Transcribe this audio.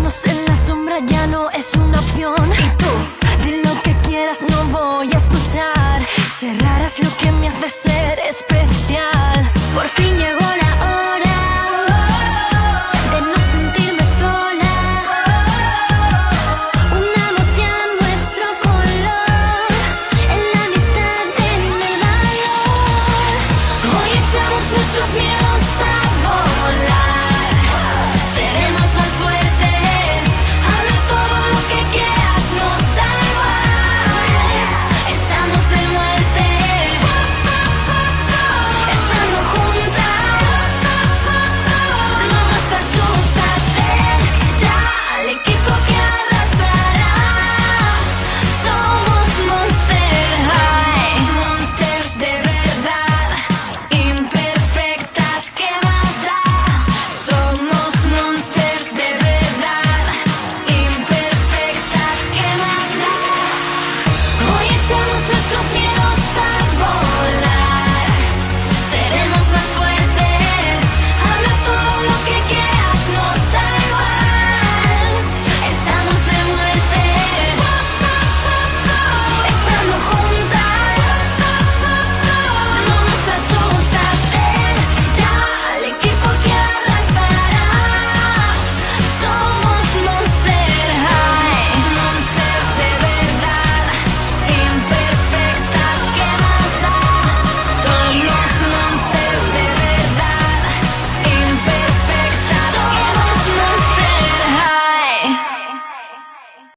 quedarnos en la sombra ya no es una opción. Y tú, di lo que quieras, no voy a escuchar. Ser rara es lo que me hace ser especial. Por fin llegó la